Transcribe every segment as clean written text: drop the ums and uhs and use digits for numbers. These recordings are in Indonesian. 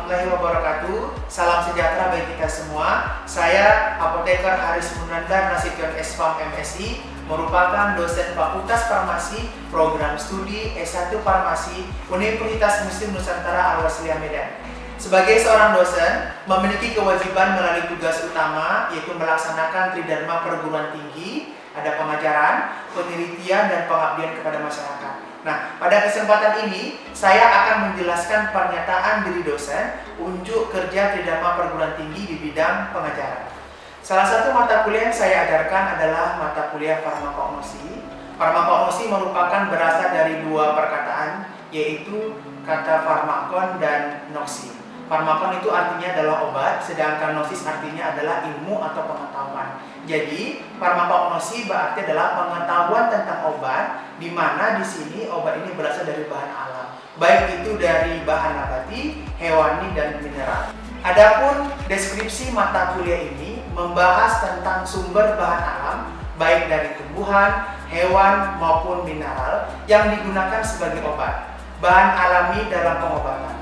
warahmatullahi wabarakatuh. Salam sejahtera bagi kita semua. Saya Apoteker Haris Munandar Nasution S.Pharm MSI, merupakan dosen Fakultas Farmasi Program Studi S1 Farmasi Universitas Muslim Nusantara Al-Wasliyah Medan. Sebagai seorang dosen, memiliki kewajiban melalui tugas utama, yaitu melaksanakan Tridharma Perguruan Tinggi, ada pengajaran, penelitian, dan pengabdian kepada masyarakat. Nah, pada kesempatan ini, saya akan menjelaskan pernyataan diri dosen unjuk kerja Tridharma Perguruan Tinggi di bidang pengajaran. Salah satu mata kuliah yang saya ajarkan adalah mata kuliah farmakognosi. Farmakognosi merupakan berasal dari dua perkataan, yaitu kata farmakon dan gnosi. Farmakon itu artinya adalah obat, sedangkan gnosis artinya adalah ilmu atau pengetahuan. Jadi, farmakognosi berarti adalah pengetahuan tentang obat, di mana di sini obat ini berasal dari bahan alam, baik itu dari bahan nabati, hewani, dan mineral. Adapun deskripsi mata kuliah ini membahas tentang sumber bahan alam, baik dari tumbuhan, hewan, maupun mineral yang digunakan sebagai obat, bahan alami dalam pengobatan.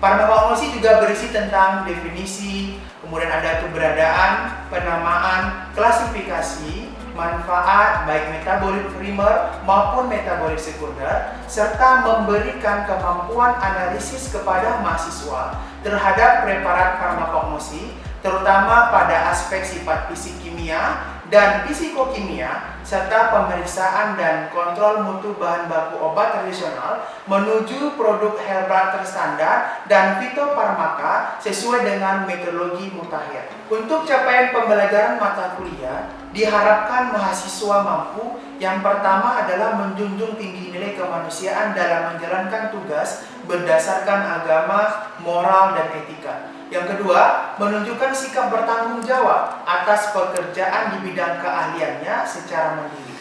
Farmakognosi juga berisi tentang definisi, kemudian ada keberadaan, penamaan, klasifikasi, manfaat baik metabolit primer maupun metabolit sekunder, serta memberikan kemampuan analisis kepada mahasiswa terhadap preparat farmakognosi, terutama pada aspek sifat fisik kimia dan fisikokimia, serta pemeriksaan dan kontrol mutu bahan baku obat tradisional menuju produk herbal terstandar dan fitofarmaka sesuai dengan metodologi mutakhir. Untuk capaian pembelajaran mata kuliah, diharapkan mahasiswa mampu yang pertama adalah menjunjung tinggi nilai kemanusiaan dalam menjalankan tugas berdasarkan agama, moral, dan etika. Yang kedua, menunjukkan sikap bertanggung jawab atas pekerjaan di bidang keahliannya secara mandiri.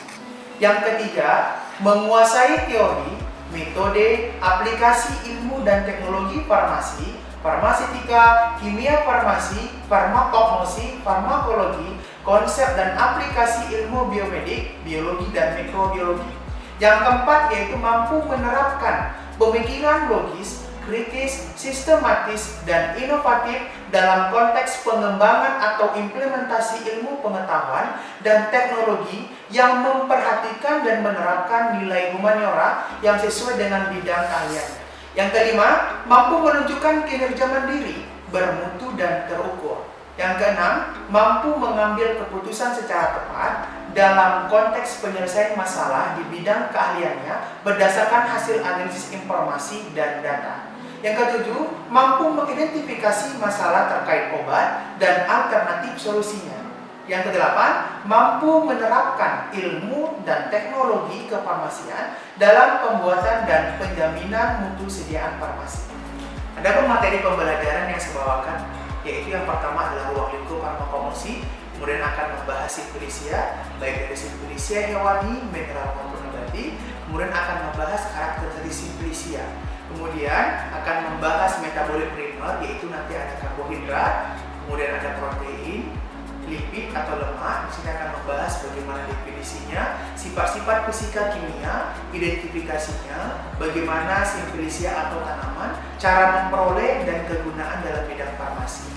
Yang ketiga, menguasai teori, metode, aplikasi ilmu dan teknologi farmasi, farmaseutika, kimia farmasi, farmakognosi, farmakologi, konsep dan aplikasi ilmu biomedik, biologi dan mikrobiologi. Yang keempat yaitu mampu menerapkan pemikiran logis, kritis, sistematis, dan inovatif dalam konteks pengembangan atau implementasi ilmu pengetahuan dan teknologi yang memperhatikan dan menerapkan nilai humaniora yang sesuai dengan bidang keahliannya. Yang kelima, mampu menunjukkan kinerja mandiri, bermutu, dan terukur. Yang keenam, mampu mengambil keputusan secara tepat dalam konteks penyelesaian masalah di bidang keahliannya berdasarkan hasil analisis informasi dan data. Yang ketujuh, mampu mengidentifikasi masalah terkait obat dan alternatif solusinya. Yang kedelapan, mampu menerapkan ilmu dan teknologi kefarmasian dalam pembuatan dan penjaminan mutu sediaan farmasi. Adapun materi pembelajaran yang saya bawakan, yaitu yang pertama adalah ruang lingkup farmakognosi, kemudian akan membahas simplisia, baik dari simplisia hewani, mineral maupun nabati, kemudian akan membahas karakteristik simplisia. Kemudian akan membahas metabolit primer, yaitu nanti ada karbohidrat, kemudian ada protein, lipid atau lemak. Di sini akan membahas bagaimana definisinya, sifat-sifat fisika kimia, identifikasinya, bagaimana simplisia atau tanaman, cara memperoleh dan kegunaan dalam bidang farmasi.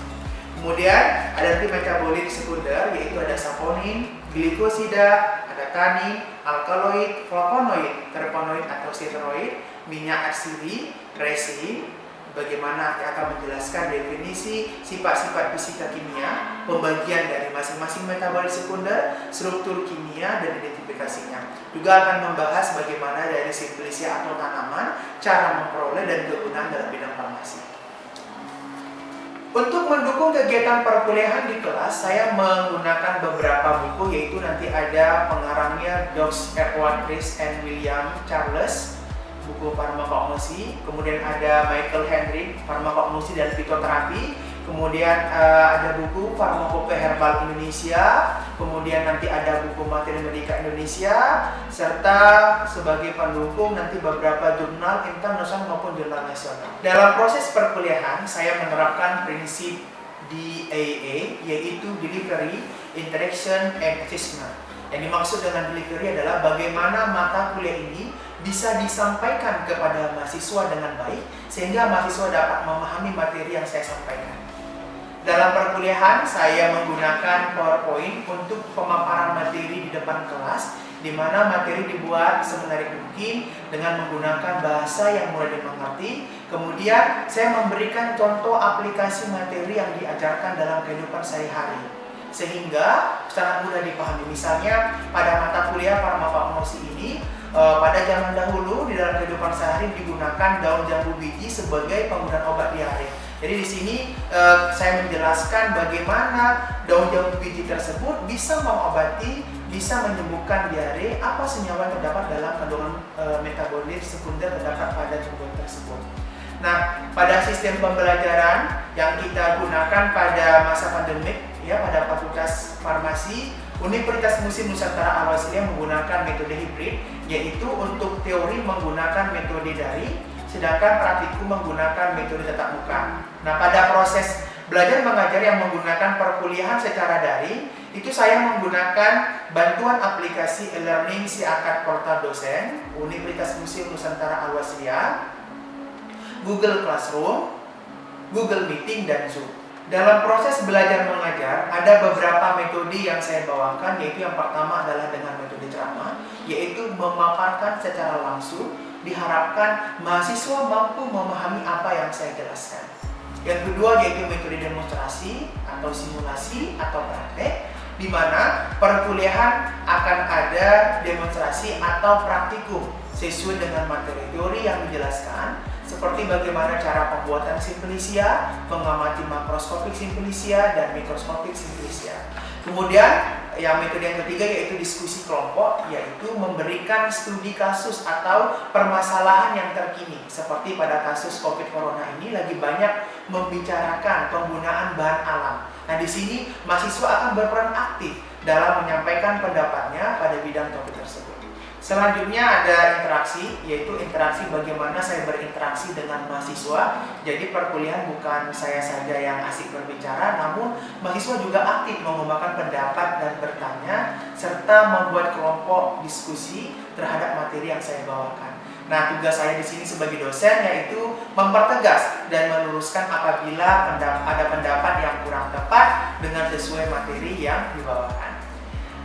Kemudian ada nanti metabolit sekunder, yaitu ada saponin, glikosida, ada tanin, alkaloid, flavonoid, terpenoid atau steroid, minyak arsiri, resin. Bagaimana akan menjelaskan definisi sifat-sifat fisika kimia, pembagian dari masing-masing metabolit sekunder, struktur kimia, dan identifikasinya. Juga akan membahas bagaimana dari simplisia atau tanaman, cara memperoleh dan kegunaan dalam bidang farmasi. Untuk mendukung kegiatan perkuliahan di kelas, saya menggunakan beberapa buku, yaitu nanti ada pengarangnya Dr. Edward Rees and William Charles, buku farmakognosi, kemudian ada Michael Hendrick, farmakognosi dan fitoterapi, kemudian ada buku Farmakope Herbal Indonesia, kemudian nanti ada buku Materi Medika Indonesia, serta sebagai pendukung nanti beberapa jurnal internasional maupun jurnal nasional. Dalam proses perkuliahan, saya menerapkan prinsip DAA, yaitu Delivery, Interaction, and Assessment. Yang dimaksud dengan delivery adalah bagaimana mata kuliah ini bisa disampaikan kepada mahasiswa dengan baik sehingga mahasiswa dapat memahami materi yang saya sampaikan. Dalam perkuliahan, saya menggunakan PowerPoint untuk pemaparan materi di depan kelas, di mana materi dibuat semenarik mungkin dengan menggunakan bahasa yang mudah dimengerti. Kemudian, saya memberikan contoh aplikasi materi yang diajarkan dalam kehidupan sehari-hari, sehingga sangat mudah dipahami. Misalnya, pada mata kuliah farmakologi ini, pada zaman dahulu di dalam kehidupan sehari digunakan daun jambu biji sebagai penggunaan obat diare. Jadi di sini saya menjelaskan bagaimana daun jambu biji tersebut bisa mengobati, bisa menyembuhkan diare, apa senyawa yang terdapat dalam kandungan metabolit sekunder terdapat pada tumbuhan tersebut. Nah, pada sistem pembelajaran yang kita gunakan pada masa pandemik, ya, pada Fakultas Farmasi, Universitas Muslim Nusantara Al-Wasliyah menggunakan metode hibrid, yaitu untuk teori menggunakan metode daring, sedangkan praktikum menggunakan metode tatap muka. Nah, pada proses belajar mengajar yang menggunakan perkuliahan secara daring, itu saya menggunakan bantuan aplikasi e-learning SIAKAD Portal Dosen, Universitas Muslim Nusantara Al-Wasliyah, Google Classroom, Google Meeting, dan Zoom. Dalam proses belajar mengajar, ada beberapa metode yang saya bawakan, yaitu yang pertama adalah dengan metode ceramah, yaitu memaparkan secara langsung, diharapkan mahasiswa mampu memahami apa yang saya jelaskan. Yang kedua yaitu metode demonstrasi atau simulasi atau praktek, di mana perkuliahan akan ada demonstrasi atau praktikum sesuai dengan materi teori yang dijelaskan, seperti bagaimana cara pembuatan simplisia, mengamati makroskopik simplisia dan mikroskopik simplisia. Kemudian yang metode yang ketiga yaitu diskusi kelompok, yaitu memberikan studi kasus atau permasalahan yang terkini. Seperti pada kasus COVID Corona ini lagi banyak membicarakan penggunaan bahan alam. Nah, di sini mahasiswa akan berperan aktif dalam menyampaikan pendapatnya pada bidang topik tersebut. Selanjutnya ada interaksi, yaitu interaksi bagaimana saya berinteraksi dengan mahasiswa. Jadi perkuliahan bukan saya saja yang asik berbicara, namun mahasiswa juga aktif mengembangkan pendapat dan bertanya, serta membuat kelompok diskusi terhadap materi yang saya bawakan. Nah, tugas saya di sini sebagai dosen yaitu mempertegas dan meluruskan apabila ada pendapat yang kurang tepat dengan sesuai materi yang dibawakan.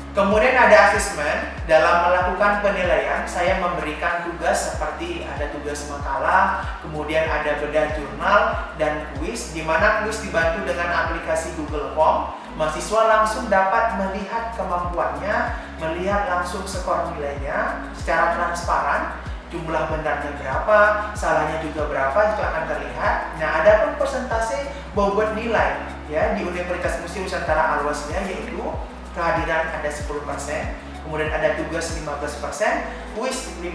Kemudian ada asesmen. Dalam melakukan penilaian, saya memberikan tugas seperti ada tugas makalah, kemudian ada bedah jurnal dan kuis, di mana kuis dibantu dengan aplikasi Google Form. Mahasiswa langsung dapat melihat kemampuannya, melihat langsung skor nilainya secara transparan. Jumlah benarnya berapa, salahnya juga berapa, itu akan terlihat. Nah, ada pun persentase bobot nilai ya di Universitas Muslim Nusantara Al-Wasliyah, yaitu kehadiran ada 10%, kemudian ada tugas 15%, kuis 5%,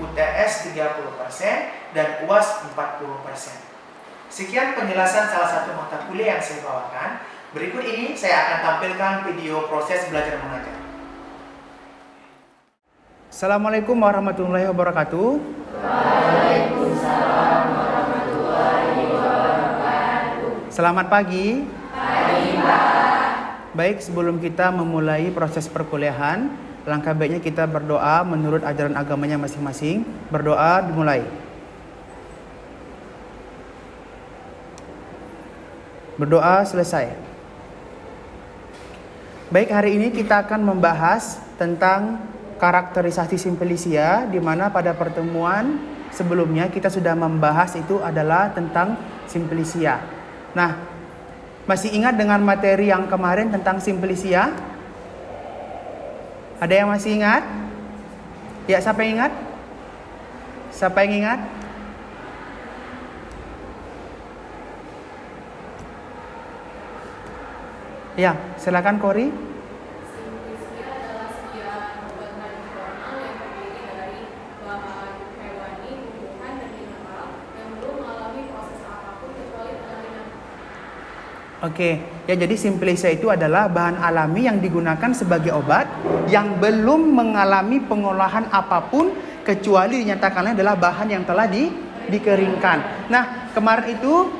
UTS 30%, dan UAS 40%. Sekian penjelasan salah satu mata kuliah yang saya bawakan. Berikut ini saya akan tampilkan video proses belajar mengajar. Assalamualaikum warahmatullahi wabarakatuh. Waalaikumsalam warahmatullahi wabarakatuh. Selamat pagi. Pagi, Pak. Baik, sebelum kita memulai proses perkuliahan, langkah baiknya kita berdoa menurut ajaran agamanya masing-masing. Berdoa dimulai. Berdoa selesai. Baik, hari ini kita akan membahas tentang karakterisasi simplisia, di mana pada pertemuan sebelumnya kita sudah membahas itu adalah tentang simplisia. Nah, masih ingat dengan materi yang kemarin tentang simplisia? Ada yang masih ingat? Ya, siapa yang ingat? Siapa yang ingat? Ya, silakan Kori. Simplisia adalah sekian obat tradisional yang terdiri dari bahan hewani, tumbuhan, dan mineral yang belum mengalami proses apapun kecuali pengalingan. Oke, ya, jadi simplisia itu adalah bahan alami yang digunakan sebagai obat yang belum mengalami pengolahan apapun kecuali dinyatakannya adalah bahan yang telah dikeringkan. Nah, kemarin itu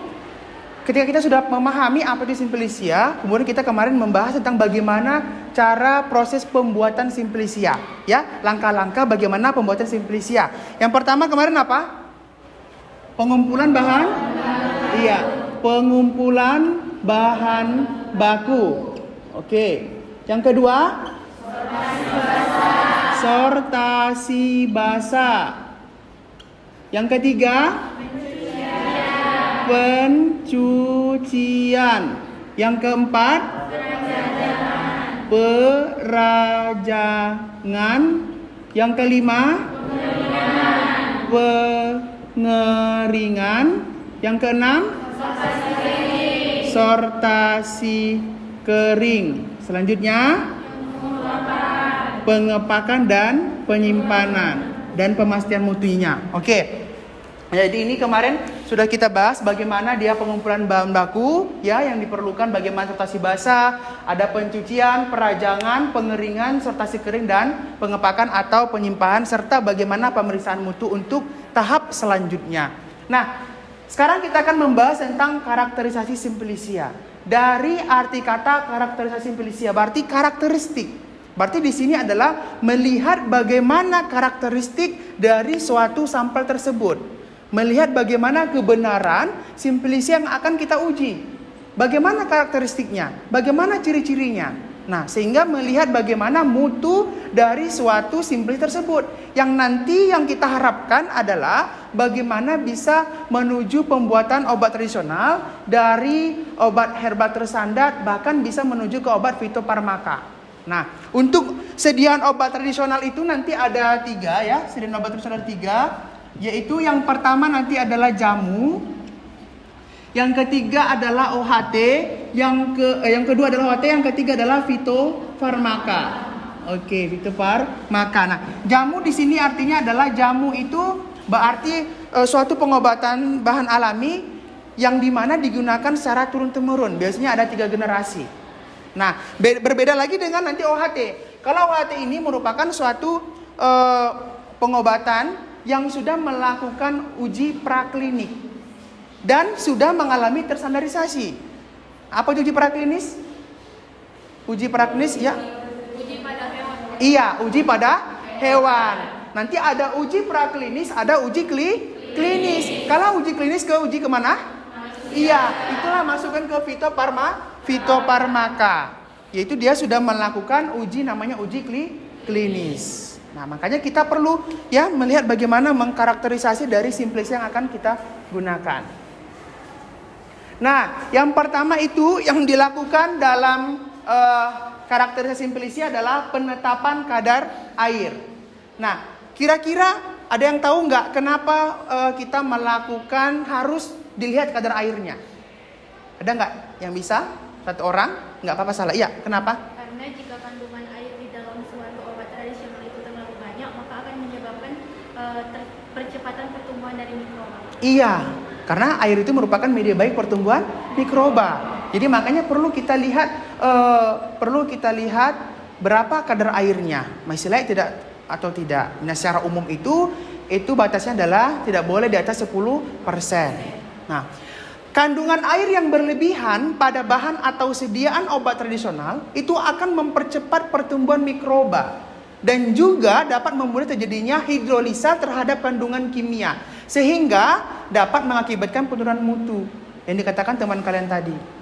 ketika kita sudah memahami apa itu simplicia, kemudian kita kemarin membahas tentang bagaimana cara proses pembuatan simplicia, ya, langkah-langkah bagaimana pembuatan simplicia. Yang pertama kemarin apa? Pengumpulan bahan, iya, pengumpulan bahan baku. Oke. Yang kedua, sortasi basa. Yang ketiga, pencucian. Yang keempat, perajangan. Yang kelima, pengeringan. Yang keenam, sortasi kering. Selanjutnya, pengepakan dan penyimpanan dan pemastian mutunya. Oke. Jadi ini kemarin sudah kita bahas bagaimana dia pengumpulan bahan baku, ya, yang diperlukan, bagaimana sortasi basah, ada pencucian, perajangan, pengeringan, sortasi kering dan pengepakan atau penyimpanan, serta bagaimana pemeriksaan mutu untuk tahap selanjutnya. Nah, sekarang kita akan membahas tentang karakterisasi simplicia. Dari arti kata karakterisasi simplicia berarti karakteristik. Berarti di sini adalah melihat bagaimana karakteristik dari suatu sampel tersebut. Melihat bagaimana kebenaran simplicia yang akan kita uji. Bagaimana karakteristiknya, bagaimana ciri-cirinya. Nah, sehingga melihat bagaimana mutu dari suatu simplis tersebut. Yang nanti yang kita harapkan adalah bagaimana bisa menuju pembuatan obat tradisional dari obat herbal tersandat, bahkan bisa menuju ke obat fitofarmaka. Nah, untuk sediaan obat tradisional itu nanti ada 3, ya, sediaan obat tradisional 3, yaitu yang pertama nanti adalah jamu, yang ketiga adalah OHT, yang kedua adalah OHT, yang ketiga adalah fitofarmaka. Oke, fitofarmaka. Nah, jamu di sini artinya adalah jamu itu berarti suatu pengobatan bahan alami yang dimana digunakan secara turun-temurun. Biasanya ada 3 generasi. Nah, berbeda lagi dengan nanti OHT. Kalau OHT ini merupakan suatu pengobatan yang sudah melakukan uji praklinik dan sudah mengalami terstandarisasi. Apa itu uji praklinis? Uji praklinis, ya. Uji pada hewan. Iya, uji pada hewan. Nanti ada uji praklinis, ada uji klinis. Kalau uji klinis ke uji kemana? Iya, itulah masukkan ke fitofarmaka. Yaitu dia sudah melakukan uji, namanya uji klinis. Nah, makanya kita perlu, ya, melihat bagaimana mengkarakterisasi dari simplis yang akan kita gunakan. Nah, yang pertama itu yang dilakukan dalam karakterisasi simplicia adalah penetapan kadar air. Nah, kira-kira ada yang tahu nggak kenapa kita melakukan harus dilihat kadar airnya? Ada nggak yang bisa? Satu orang? Nggak apa-apa, salah. Iya, kenapa? Karena jika kandungan air di dalam suatu obat tradisional itu terlalu banyak, maka akan menyebabkan percepatan pertumbuhan dari mikroba. Iya, karena air itu merupakan media baik pertumbuhan mikroba. Jadi makanya perlu kita lihat berapa kadar airnya, masih layak tidak atau tidak. Nah, secara umum itu batasnya adalah tidak boleh di atas 10%. Nah, kandungan air yang berlebihan pada bahan atau sediaan obat tradisional itu akan mempercepat pertumbuhan mikroba dan juga dapat membuat terjadinya hidrolisa terhadap kandungan kimia sehingga dapat mengakibatkan penurunan mutu yang dikatakan teman kalian tadi.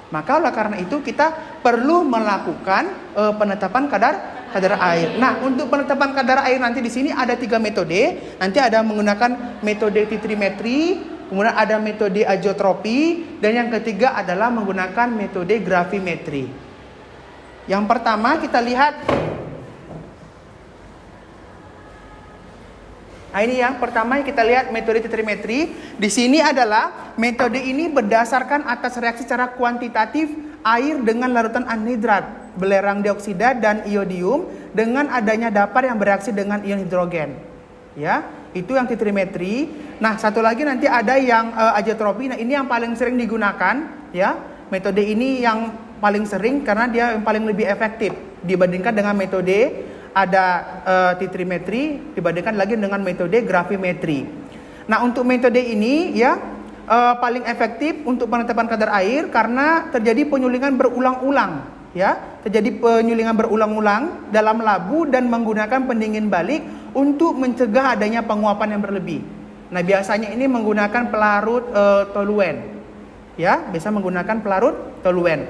Maka oleh karena itu kita perlu melakukan penetapan kadar air. Nah, untuk penetapan kadar air nanti di sini ada 3 metode. Nanti ada menggunakan metode titrimetri, kemudian ada metode azeotropi, dan yang ketiga adalah menggunakan metode gravimetri. Yang pertama kita lihat. Nah, ini yang pertama kita lihat metode titrimetri. Di sini adalah metode ini berdasarkan atas reaksi secara kuantitatif air dengan larutan anhidrat, belerang dioksida dan iodium dengan adanya dapar yang bereaksi dengan ion hidrogen. Ya, itu yang titrimetri. Nah, satu lagi nanti ada yang azeotropi. Nah, ini yang paling sering digunakan, ya. Metode ini yang paling sering karena dia yang paling lebih efektif dibandingkan dengan metode ada titrimetri dibandingkan lagi dengan metode gravimetri. Nah, untuk metode ini, ya, paling efektif untuk penetapan kadar air karena terjadi penyulingan berulang-ulang, ya. Terjadi penyulingan berulang-ulang dalam labu dan menggunakan pendingin balik untuk mencegah adanya penguapan yang berlebih. Nah, biasanya ini menggunakan pelarut toluen. Ya, bisa menggunakan pelarut toluen.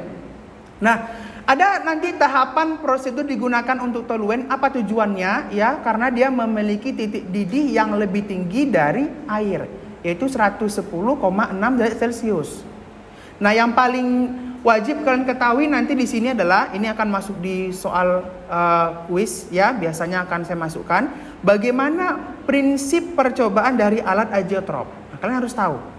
Nah, ada nanti tahapan prosedur digunakan untuk toluen. Apa tujuannya? Ya, karena dia memiliki titik didih yang lebih tinggi dari air, yaitu 110,6 derajat Celcius. Nah, yang paling wajib kalian ketahui nanti di sini adalah, ini akan masuk di soal kuis ya, biasanya akan saya masukkan, bagaimana prinsip percobaan dari alat agiotrop. Nah, kalian harus tahu.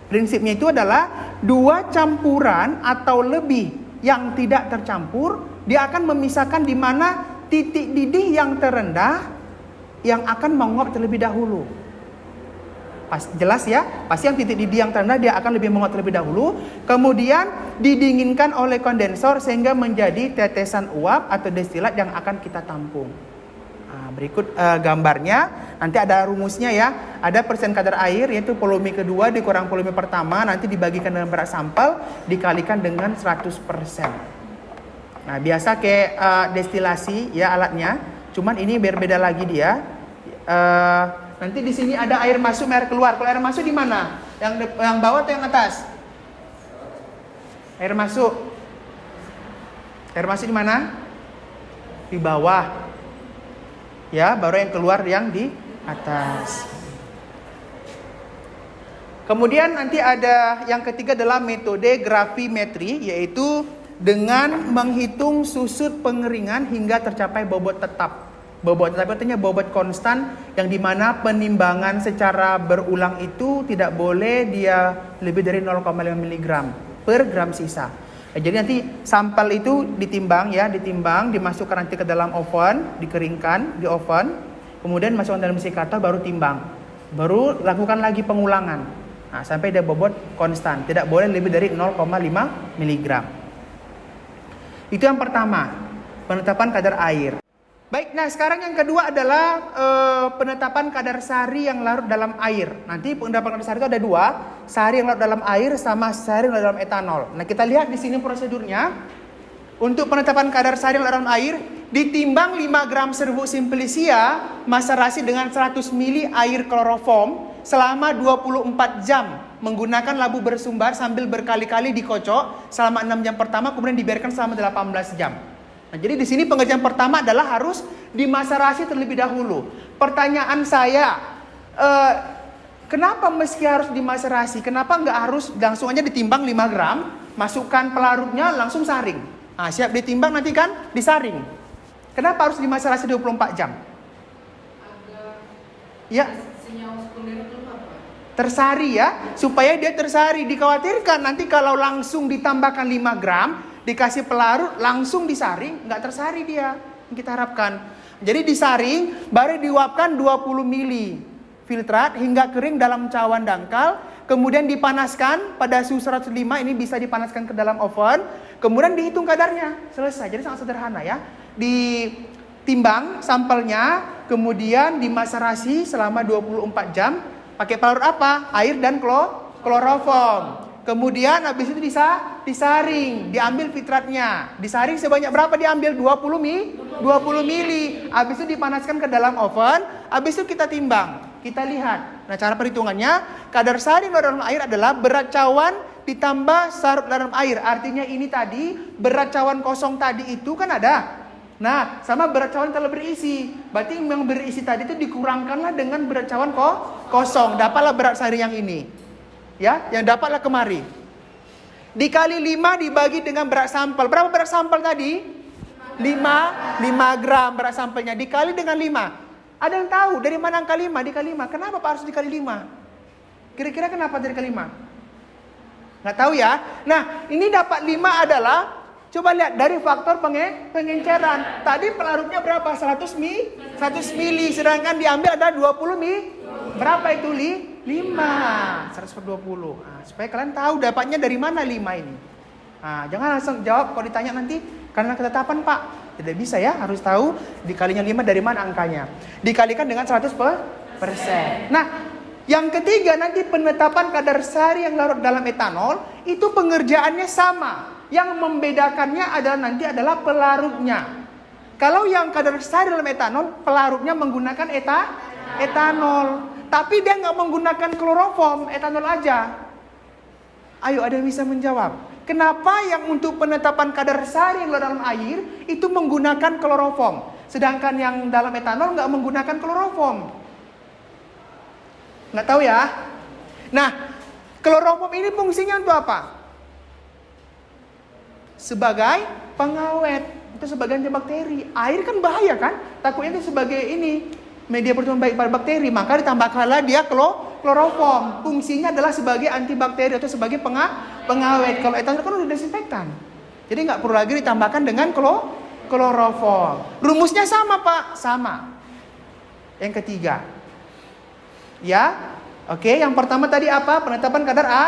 Prinsipnya itu adalah 2 campuran atau lebih yang tidak tercampur, dia akan memisahkan di mana titik didih yang terendah yang akan menguap terlebih dahulu. Jelas ya, pasti yang titik didih yang terendah dia akan lebih menguap terlebih dahulu, kemudian didinginkan oleh kondensor sehingga menjadi tetesan uap atau destilat yang akan kita tampung. Nah, berikut gambarnya, nanti ada rumusnya ya. Ada persen kadar air, yaitu volume kedua dikurang volume pertama, nanti dibagikan dengan berat sampel dikalikan dengan 100%. Nah, biasa kayak destilasi ya alatnya, cuman ini berbeda lagi dia. Nanti di sini ada air masuk, air keluar. Kalau air masuk di mana? Yang bawah atau yang atas? Air masuk. Air masuk di mana? Di bawah. Ya, baru yang keluar yang di atas. Kemudian nanti ada yang ketiga adalah metode gravimetri, yaitu dengan menghitung susut pengeringan hingga tercapai bobot tetap. Bobot tetap artinya bobot konstan, yang dimana penimbangan secara berulang itu tidak boleh dia lebih dari 0,5 mg per gram sisa. Jadi nanti sampel itu ditimbang ya, dimasukkan nanti ke dalam oven, dikeringkan di oven, kemudian masukkan dalam sikator, baru timbang, baru lakukan lagi pengulangan. Nah, sampai dia bobot konstan, tidak boleh lebih dari 0,5 mg. Itu yang pertama, penetapan kadar air. Baik, nah sekarang yang kedua adalah penetapan kadar sari yang larut dalam air. Nanti penetapan kadar sari itu ada 2, sari yang larut dalam air sama sari yang larut dalam etanol. Nah, kita lihat di sini prosedurnya. Untuk penetapan kadar sari yang larut dalam air, ditimbang 5 gram serbuk simplicia maserasi dengan 100 ml air kloroform selama 24 jam menggunakan labu bersumbar sambil berkali-kali dikocok selama 6 jam pertama, kemudian dibiarkan selama 18 jam. Nah, jadi di sini pengerjaan pertama adalah harus dimaserasi terlebih dahulu. Pertanyaan saya, kenapa meski harus dimaserasi? Kenapa nggak harus langsung aja ditimbang 5 gram, masukkan pelarutnya langsung saring? Nah, siap ditimbang nanti kan disaring. Kenapa harus dimaserasi 24 jam? Ya, tersari ya, supaya dia tersari. Dikhawatirkan nanti kalau langsung ditambahkan 5 gram, dikasih pelarut langsung disaring, nggak tersari dia. Kita harapkan. Jadi disaring, baru diuapkan 20 ml filtrat hingga kering dalam cawan dangkal, kemudian dipanaskan pada suhu 105, ini bisa dipanaskan ke dalam oven, kemudian dihitung kadarnya. Selesai. Jadi sangat sederhana ya. Ditimbang sampelnya, kemudian dimaserasi selama 24 jam. Pakai pelarut apa? Air dan kloroform. Kemudian habis itu disaring, diambil filtratnya. Disaring sebanyak berapa diambil? 20 mili. Habis itu dipanaskan ke dalam oven, habis itu kita timbang. Kita lihat. Nah, cara perhitungannya, kadar sari dalam air adalah berat cawan ditambah sarut dalam air. Artinya ini tadi, berat cawan kosong tadi itu kan ada. Nah, sama berat cawan telah berisi. Berarti yang berisi tadi itu dikurangkanlah dengan berat cawan kosong. Dapatlah berat sari yang ini. Ya, yang dapatlah kemari. Dikali 5 dibagi dengan berat sampel. Berapa berat sampel tadi? 5 gram berat sampelnya. Dikali dengan 5. Ada yang tahu dari mana angka 5 dikali 5? Kenapa Pak harus dikali 5? Kira-kira kenapa dikali 5? Nggak tahu ya. Nah, ini dapat 5 adalah, coba lihat dari faktor pengenceran. Tadi pelarutnya berapa? 100 mili. Sedangkan diambil ada 20 mili. Berapa itu 5? 120. Nah, supaya kalian tahu dapatnya dari mana 5 ini. Nah, jangan langsung jawab kalau ditanya nanti karena ketetapan Pak. Tidak bisa ya, harus tahu dikalinya 5 dari mana angkanya. Dikalikan dengan 100%. Nah, Yang ketiga, nanti penetapan kadar sehari yang larut dalam etanol itu pengerjaannya sama. Yang membedakannya adalah pelarutnya. Kalau yang kadar sehari dalam etanol, pelarutnya menggunakan etanol. Tapi dia nggak menggunakan kloroform, etanol aja. Ayo, ada yang bisa menjawab? Kenapa yang untuk penetapan kadar sehari yang larut dalam air itu menggunakan kloroform, sedangkan yang dalam etanol nggak menggunakan kloroform? Nggak tahu ya. Nah, kloroform ini fungsinya untuk apa? Sebagai pengawet, itu sebagai antibakteri. Air kan bahaya kan? Takutnya itu sebagai ini media pertumbuhan baik pada bakteri, maka ditambahkanlah dia kloroform. Fungsinya adalah sebagai antibakteri atau sebagai pengawet. Kalau etanol kan udah desinfektan, jadi nggak perlu lagi ditambahkan dengan kloroform. Rumusnya sama Pak, sama. Yang ketiga, ya, oke. Yang pertama tadi apa? Penetapan kadar A.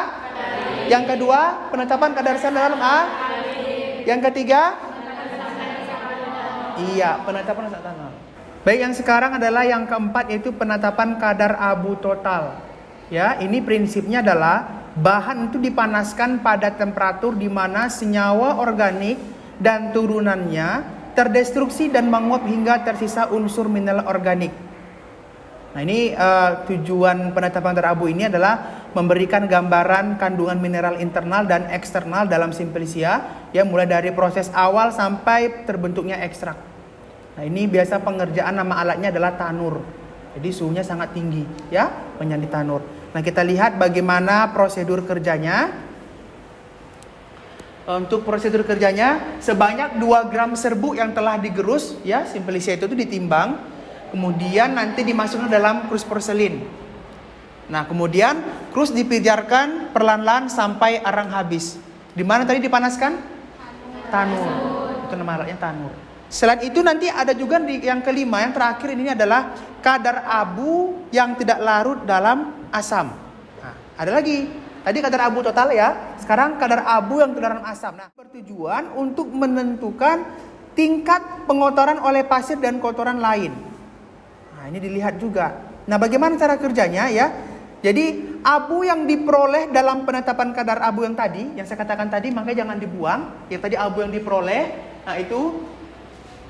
Yang kedua, penetapan kadar sel dalam A. Yang ketiga, iya, penetapan etanol. Baik, yang sekarang adalah yang keempat, yaitu penetapan kadar abu total. Ya, ini prinsipnya adalah bahan itu dipanaskan pada temperatur di mana senyawa organik dan turunannya terdestruksi dan menguap hingga tersisa unsur mineral organik. Nah, ini tujuan penetapan kadar abu ini adalah memberikan gambaran kandungan mineral internal dan eksternal dalam simplicia, ya, mulai dari proses awal sampai terbentuknya ekstrak. Nah, ini biasa pengerjaan nama alatnya adalah tanur. Jadi suhunya sangat tinggi, ya, menjadi tanur. Nah, kita lihat bagaimana prosedur kerjanya. Untuk prosedur kerjanya, sebanyak 2 gram serbuk yang telah digerus, ya, simplicia itu ditimbang. Kemudian nanti dimasukkan dalam krus porselin. Nah, kemudian krus dipijarkan perlahan-lahan sampai arang habis. Di mana tadi dipanaskan? Tanur. Itu nama alatnya tanur. Selain itu nanti ada juga yang kelima, yang terakhir ini adalah kadar abu yang tidak larut dalam asam. Nah, ada lagi. Tadi kadar abu total ya. Sekarang kadar abu yang tidak dalam asam. Nah, bertujuan untuk menentukan tingkat pengotoran oleh pasir dan kotoran lain. Nah, ini dilihat juga. Nah, bagaimana cara kerjanya ya? Jadi abu yang diperoleh dalam penetapan kadar abu yang tadi, yang saya katakan tadi, makanya jangan dibuang. Yang tadi abu yang diperoleh, nah itu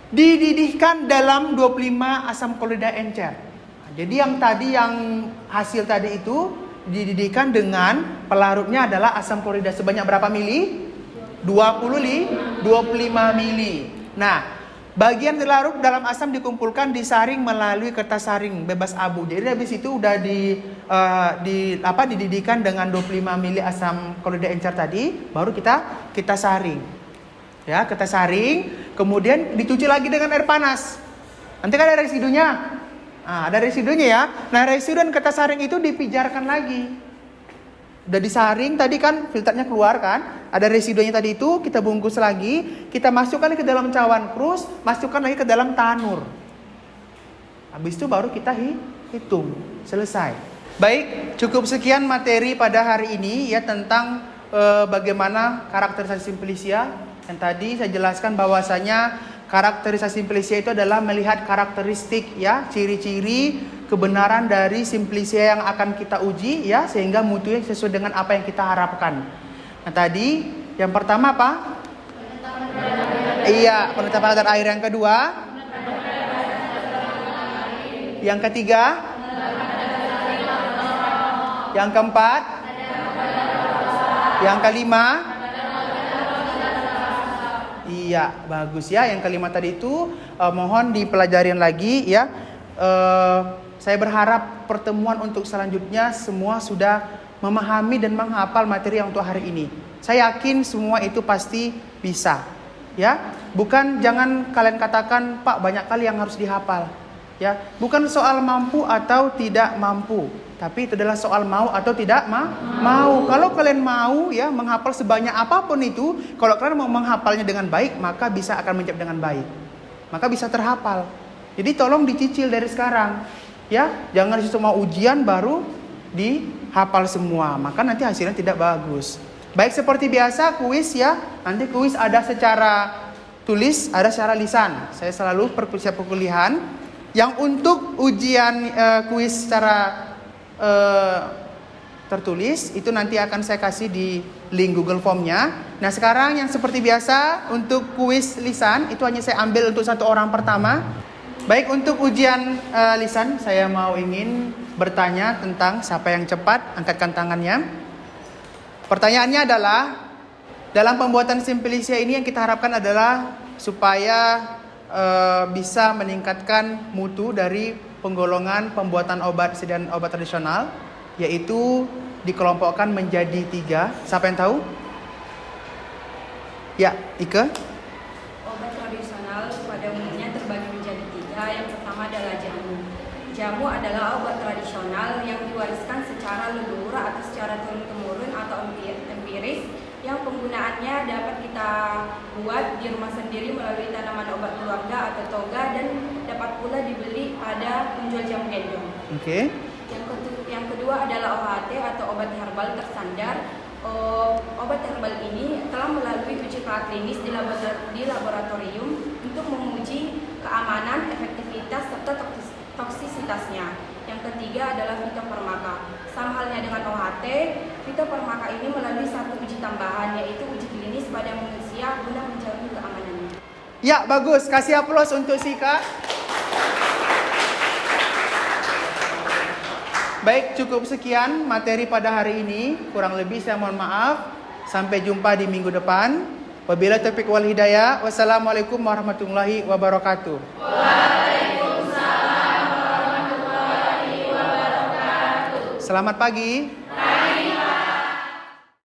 dididihkan dalam 25 asam klorida encer. Nah, jadi yang tadi yang hasil tadi itu dididihkan dengan pelarutnya adalah asam klorida sebanyak berapa mili? 25 mili. Nah, bagian larut dalam asam dikumpulkan, disaring melalui kertas saring bebas abu. Jadi habis itu udah dididihkan dengan 25 mili asam klorida encer tadi, baru kita saring. Ya, kita saring, kemudian dicuci lagi dengan air panas. Nanti kan ada residunya. Nah, ada residunya ya. Nah, residu dan kertas saring itu dipijarkan lagi. Udah disaring tadi kan, filternya keluar kan, ada residunya tadi itu, kita bungkus lagi, kita masukkan ke dalam cawan krus, masukkan lagi ke dalam tanur. Habis itu baru kita hitung, selesai. Baik, cukup sekian materi pada hari ini ya tentang bagaimana karakterisasi simplicia. Yang tadi saya jelaskan bahwasanya karakterisasi simplicia itu adalah melihat karakteristik ya, ciri-ciri kebenaran dari simplicia yang akan kita uji ya, sehingga mutunya sesuai dengan apa yang kita harapkan. Nah, tadi yang pertama apa? Iya, penetapan kadar air. Yang kedua? Yang ketiga? Yang keempat? Yang kelima? Iya, bagus ya. Yang kelima tadi itu mohon dipelajarin lagi ya. Saya berharap pertemuan untuk selanjutnya semua sudah memahami dan menghafal materi yang untuk hari ini. Saya yakin semua itu pasti bisa. Ya, bukan jangan kalian katakan, Pak, banyak kali yang harus dihafal. Ya, bukan soal mampu atau tidak mampu, tapi itu adalah soal mau atau tidak mau. Kalau kalian mau ya menghafal sebanyak apapun itu, kalau kalian mau menghafalnya dengan baik, maka bisa akan menjawab dengan baik. Maka bisa terhafal. Jadi tolong dicicil dari sekarang. Ya, jangan semua ujian baru dihafal semua, maka nanti hasilnya tidak bagus. Baik, seperti biasa kuis ya. Nanti kuis ada secara tulis, ada secara lisan. Saya selalu persiap perkuliahan. Yang untuk ujian kuis secara tertulis, itu nanti akan saya kasih di link Google Form-nya. Nah sekarang yang seperti biasa untuk kuis lisan itu hanya saya ambil untuk 1 orang pertama. Baik, untuk ujian lisan saya ingin bertanya tentang siapa yang cepat, angkatkan tangannya. Pertanyaannya adalah, dalam pembuatan Simplicia ini yang kita harapkan adalah supaya bisa meningkatkan mutu dari penggolongan pembuatan obat sediaan obat tradisional, yaitu dikelompokkan menjadi 3. Siapa yang tahu? Ya, Ike. Obat tradisional pada umumnya terbagi menjadi 3. Yang pertama adalah jamu. Jamu adalah obat tradisional yang diwariskan secara leluhur atau secara turun-temurun atau empiris, yang penggunaannya dapat kita buat di rumah sendiri melalui tanaman obat keluarga atau toga, dan dapat pula dibeli pada penjual jamu gendong. Oke. Yang kedua adalah OHT atau obat herbal tersandar. Obat herbal ini telah melalui uji klinis di laboratorium untuk menguji keamanan, efektivitas, serta toksisitasnya. Yang ketiga adalah fitofarmaka. Sama halnya dengan OHT, fitofarmaka ini melalui satu uji tambahan, yaitu uji klinis pada manusia guna menjamin keamanannya. Ya, bagus. Kasih aplaus untuk Sika. Baik, cukup sekian materi pada hari ini. Kurang lebih saya mohon maaf. Sampai jumpa di minggu depan. Wabillahi taufiq wal hidayah. Wassalamualaikum warahmatullahi wabarakatuh. Waalaikumsalam warahmatullahi wabarakatuh. Selamat pagi.